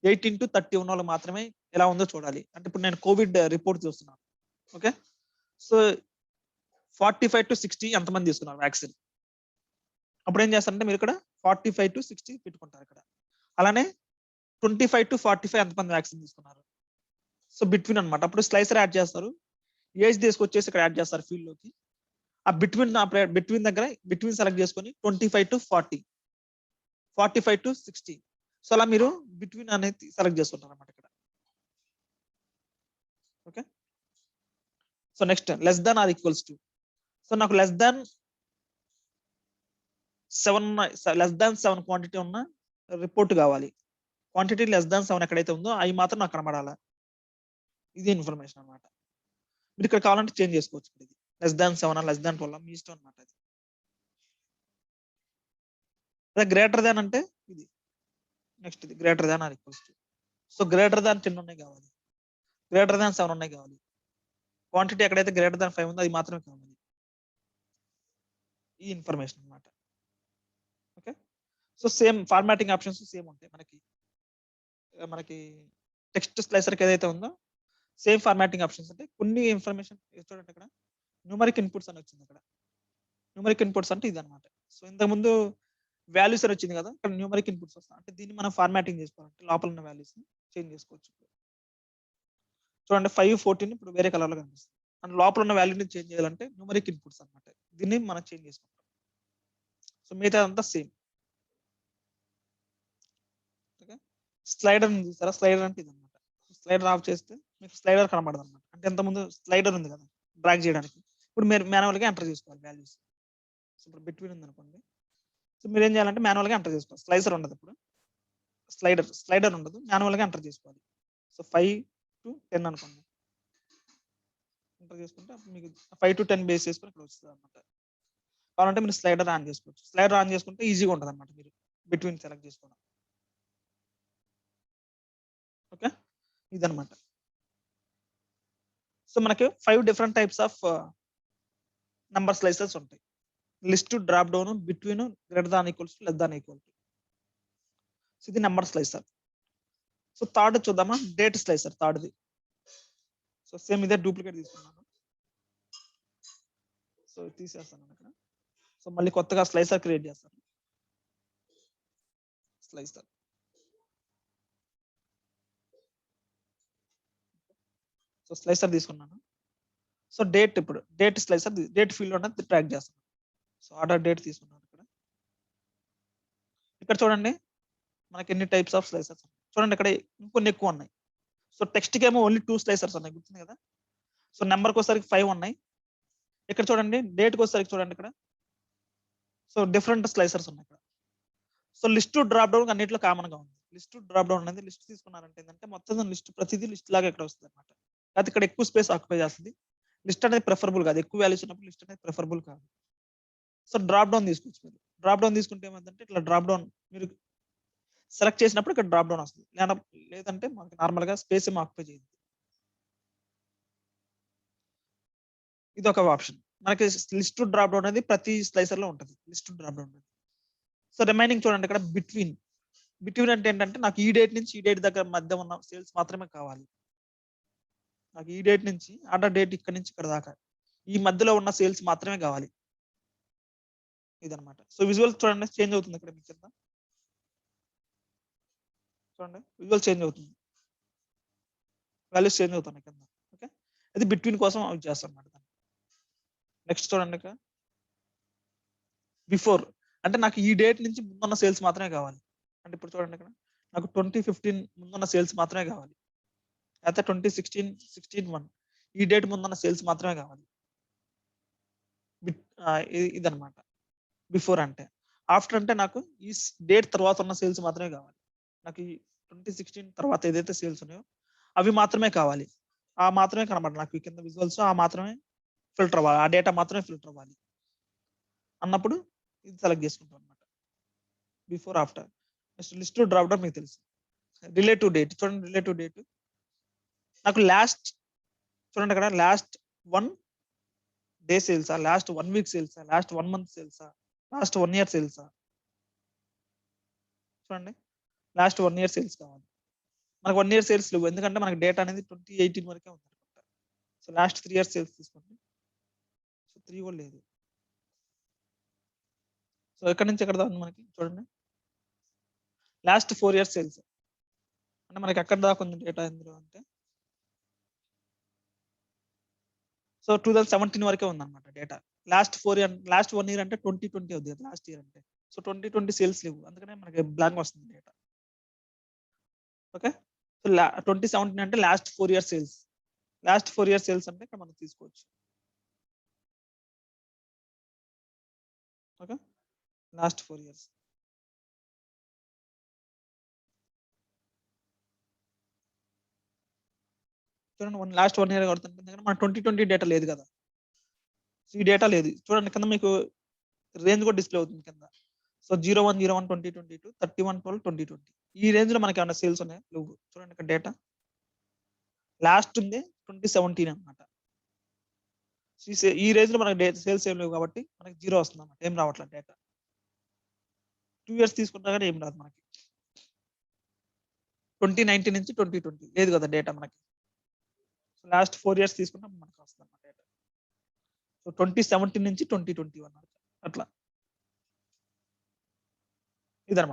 18 to 30 ఉన్న వాళ్ళు మాత్రమే ఎలా ఉందో చూడాలి. అంటే ఇప్పుడు నేను కోవిడ్ రిపోర్ట్ చూస్తున్నాను. ఓకే, సో 45 to 60 ఎంతమంది తీసుకున్నారు వ్యాక్సిన్. అప్పుడు ఏం చేస్తారంటే మీరు ఇక్కడ 45 to 60 పెట్టుకుంటారు ఇక్కడ. అలానే 25 to 45 ఎంతమంది వ్యాక్సిన్ తీసుకున్నారు. సో బిట్వీన్ అన్నమాట. అప్పుడు స్లైసర్ యాడ్ చేస్తారు. ఏజ్ తీసుకొచ్చేసి ఇక్కడ యాడ్ చేస్తారు ఫీల్డ్ లోకి. ఆ బిట్వీన్ దగ్గర బిట్వీన్ సెలెక్ట్ చేసుకొని 25 to 40, 45 to 60. సో అలా మీరు బిట్వీన్ అనేది సెలెక్ట్ చేసుకుంటారు అన్నమాట ఇక్కడ. Okay, so next less than or equals to. So నాకు లెస్ దాన్ 7 క్వాంటిటీ ఉన్న రిపోర్ట్ కావాలి. క్వాంటిటీ లెస్ దాన్ 7 ఎక్కడైతే ఉందో అవి మాత్రం నాకు కనబడాలి. ఇది ఇన్ఫర్మేషన్ అనమాట. మీరు ఇక్కడ కావాలంటే చేంజ్ చేసుకోవచ్చు. ఇది less than 7 లెస్ దాన్ 12 మీ ఇష్టం అనమాట. అది అదే గ్రేటర్ దాన్ అంటే ఇది నెక్స్ట్ ఇది greater than or equals to. So greater than 10 ఉన్నాయి కావాలి, గ్రేటర్ దాన్ 7 ఉన్నాయి కావాలి. క్వాంటిటీ ఎక్కడైతే గ్రేటర్ దాన్ 5 ఉందో అది మాత్రమే కావాలి. ఈ ఇన్ఫర్మేషన్ అనమాట. Okay, so same formatting options same ఉంటాయి మనకి టెక్స్ట్ స్లైసర్కి ఏదైతే ఉందో సేమ్ ఫార్మాటింగ్ ఆప్షన్స్ ఉంటాయి. కొన్ని ఇన్ఫర్మేషన్ చూడండి, అక్కడ న్యూమరిక్ ఇన్పుట్స్ అని వచ్చింది. అక్కడ న్యూమరిక్ ఇన్పుట్స్ అంటే ఇది అనమాట. సో ఇంతకుముందు వాల్యూస్ అని వచ్చింది కదా, ఇక్కడ న్యూమరిక్ ఇన్పుట్స్ వస్తాయి. అంటే దీన్ని మనం ఫార్మాటింగ్ చేసుకోవాలంటే లోపల ఉన్న వాల్యూస్ చేంజ్ చేసుకోవచ్చు. చూడండి 5, 14 ఇప్పుడు వేరే కలర్ లో కనిపిస్తుంది. అండ్ లోపల ఉన్న వాల్యూని చేంజ్ చేయాలంటే న్యూమరిక్ ఇన్పుట్స్ అనమాట. దీన్ని మనం చేంజ్ చేసుకుంటాం. సో మిగతా అంతా సేమ్. ఓకే, స్లైడర్ ఉంది చూసారా, స్లైడర్ అంటే ఇది అనమాట. స్లైడర్ ఆఫ్ చేస్తే మీకు స్లైడర్ కనబడదు అనమాట. అంటే ఇంతకుముందు స్లైడర్ ఉంది కదా డ్రాగ్ చేయడానికి, ఇప్పుడు మీరు మాన్యువల్ గా ఎంటర్ చేసుకోవాలి వాల్యూస్. సో ఇప్పుడు బిట్వీన్ ఉంది అనుకోండి, సో మీరు ఏం చేయాలంటే మాన్యువల్ గా ఎంటర్ చేసుకోవాలి. స్లైసర్ ఉండదు, ఇప్పుడు స్లైడర్ ఉండదు, మాన్యువల్ గా ఎంటర్ చేసుకోవాలి. సో 5 to 10 అనుకోండి, ఎంటర్ చేసుకుంటే అప్పుడు మీకు 5 to 10 బేస్ చేసుకుని ఇక్కడ వస్తుంది అనమాట. కావాలంటే మీరు స్లైడర్ ఆన్ చేసుకోవచ్చు. స్లైడర్ ఆన్ చేసుకుంటే ఈజీగా ఉంటుంది అనమాట, మీరు బిట్వీన్ సెలెక్ట్ చేసుకోవడం. ఓకే, ఇదనమాట. సో మనకి 5 different types of number slices ఉంటాయి. List, drop down, between, greater than equals to, less than equal to. So ఇది నంబర్ స్లైసర్. సో థర్డ్ చూద్దామా, డేట్ స్లైసర్ థర్డ్ది. సో సేమ్ ఇదే డూప్లికేట్ తీసుకున్నాను. సో తీసేస్తాను ఇక్కడ. సో మళ్ళీ కొత్తగా స్లైసర్ క్రియేట్ చేస్తాను. స్లైసర్, సో స్లైసర్ తీసుకున్నాను. సో డేట్, ఇప్పుడు డేట్ స్లైసర్, డేట్ ఫీల్డ్ ఉన్నది ట్రాక్ చేస్తాను. సో ఆర్డర్ డేట్ తీసుకున్నాను. ఇక్కడ చూడండి మనకి ఎన్ని టైప్స్ ఆఫ్ స్లైసర్స్ చూడండి, ఇక్కడ ఇంకొన్ని ఎక్కువ ఉన్నాయి. సో టెక్స్ట్ కి ఏమో ఓన్లీ 2 స్లైసర్స్ ఉన్నాయి, గుర్తుంది కదా. సో నెంబర్కి వచ్చేసరికి 5 ఉన్నాయి. ఇక్కడ చూడండి డేట్కి వచ్చేసరికి చూడండి ఇక్కడ, సో డిఫరెంట్ స్లైసర్స్ ఉన్నాయి ఇక్కడ. సో లిస్ట్ డ్రాప్ డౌన్ అన్నింటిలో కామన్ గా ఉంది. లిస్ట్ డ్రాప్ డౌన్ అనేది లిస్ట్ తీసుకున్నారంటే ఏంటంటే మొత్తం లిస్ట్ ప్రతిదీ లిస్ట్ లాగా ఇక్కడ వస్తుంది అనమాట. అది ఇక్కడ ఎక్కువ స్పేస్ ఆక్యుపై చేస్తుంది. లిస్ట్ అనేది ప్రిఫరబుల్ కాదు, ఎక్కువ వాల్యూస్ ఉన్నప్పుడు లిస్ట్ అనేది ప్రిఫరబుల్ కాదు. సో డ్రాప్ డౌన్ తీసుకోవచ్చు. మీరు డ్రాప్ డౌన్ తీసుకుంటే ఏమంటే ఇట్లా డ్రాప్ డౌన్ మీరు సెలెక్ట్ చేసినప్పుడు ఇక్కడ డ్రాప్ డౌన్ వస్తుంది. లేదంటే మనకి నార్మల్ గా స్పేస్ ఏమో ఆక్యుపై చేయదు. ఇది ఒక ఆప్షన్. మనకి లిస్ట్ డ్రాప్ డౌన్ అనేది ప్రతి స్లైసర్ లో ఉంటుంది, list drop down. So remaining చూడండి ఇక్కడ బిట్వీన్. బిట్వీన్ అంటే ఏంటంటే నాకు ఈ డేట్ నుంచి ఈ డేట్ దగ్గర మధ్య ఉన్న సేల్స్ మాత్రమే కావాలి. నాకు ఈ డేట్ నుంచి ఆర్డర్ డేట్ ఇక్కడ నుంచి ఇక్కడ దాకా ఈ మధ్యలో ఉన్న సేల్స్ మాత్రమే కావాలి. ఇదనమాట. సో విజువల్ చూడండి చేంజ్ అవుతుంది ఇక్కడ మీకు కింద. చూడండి విజువల్ చేంజ్ అవుతుంది, వాల్యూస్ చేంజ్ అవుతున్నాయి కింద. ఓకే, అది బిట్వీన్ కోసం యూజ్ చేస్తాం అన్నమాట. నెక్స్ట్ చూడండి ఇక్కడ బిఫోర్ అంటే నాకు ఈ డేట్ నుంచి ముందున్న సేల్స్ మాత్రమే కావాలి. అంటే ఇప్పుడు చూడండి ఇక్కడ నాకు 2015 ముందున్న సేల్స్ మాత్రమే కావాలి, అయితే 2016 ఈ డేట్ ముందున్న సేల్స్ మాత్రమే కావాలి. ఇదనమాట బిఫోర్ అంటే. ఆఫ్టర్ అంటే నాకు ఈ డేట్ తర్వాత ఉన్న సేల్స్ మాత్రమే కావాలి. నాకు ఈ 2016 తర్వాత ఏదైతే సేల్స్ ఉన్నాయో అవి మాత్రమే కావాలి. ఆ మాత్రమే కనబడాలి నాకు ఈ కింద విజువల్స్. ఆ మాత్రమే ఫిల్టర్ అవ్వాలి, ఆ డేటా మాత్రమే ఫిల్టర్ అవ్వాలి అన్నప్పుడు ఇది సెలెక్ట్ చేసుకుంటాం అనమాట. Before, after. Next list drop down మీకు తెలుసు. రిలేటివ్ డేట్ చూడండి, రిలేటివ్ డేట్ నాకు లాస్ట్ చూడండి అక్కడ లాస్ట్ 1 డే సేల్సా, లాస్ట్ 1 వీక్ సేల్సా, లాస్ట్ 1 మంత్ సేల్సా, లాస్ట్ 1 ఇయర్ సేల్సా. చూడండి లాస్ట్ 1 ఇయర్ సేల్స్ కావాలి. మనకు 1 ఇయర్ సేల్స్ లేవు, ఎందుకంటే మనకి డేటా అనేది 2018 వరకే ఉంది అనుకుంటా. సో లాస్ట్ 3 ఇయర్స్ సేల్స్ తీసుకోండి. సో 3 కూడా లేదు. సో ఎక్కడి నుంచి ఎక్కడ దాకా మనకి చూడండి లాస్ట్ 4 ఇయర్స్ సేల్స్. అంటే మనకి ఎక్కడ దాకా ఉంది డేటా ఎందులో అంటే సో 2017 వరకే ఉంది అనమాట data. Last 4 year, last 1 year అంటే 2020 అవుతుంది కదా లాస్ట్ ఇయర్ అంటే. సో 2020 సేల్స్ లేవు, అందుకనే మనకి బ్లాంక్ వస్తుంది డేటా. ఓకే, సో 2017 అంటే last 4 years sales. Last 4 years sales అంటే ఇక్కడ మనం తీసుకోవచ్చు. Okay, last 4 years. చూడండి లాస్ట్ 1 ఇయర్ కొడుతుంటే దగ్గర మన 2020 డేటా లేదు కదా. సో ఈ డేటా లేదు. చూడండి కింద మీకు రేంజ్ కూడా డిస్‌ప్లే అవుతుంది కింద. సో 01/01/2022, 31/12/2020 ఈ రేంజ్‌లో మనకి ఏమన్నా సేల్స్ ఉన్నాయా? లేవు. చూడండి ఇక్కడ డేటా. లాస్ట్ ఉంది 2017 అన్నమాట. ఈ రేంజ్‌లో మనకి సేల్స్ ఏం లేవు కాబట్టి మనకి 0 వస్తుందన్నమాట. ఏం రావట్లేదు డేటా. 2 ఇయర్స్ తీసుకున్నా గాని ఏం రాదు మనకి. 2019 నుంచి 2020 లేదు కదా డేటా మనకి. లాస్ట్ 4 ఇయర్స్ తీసుకున్నా మనకు వస్తుందన్నమాట డేటా. సో 2017 నుంచి 2021 అట్లా. ఇదన్నమాట.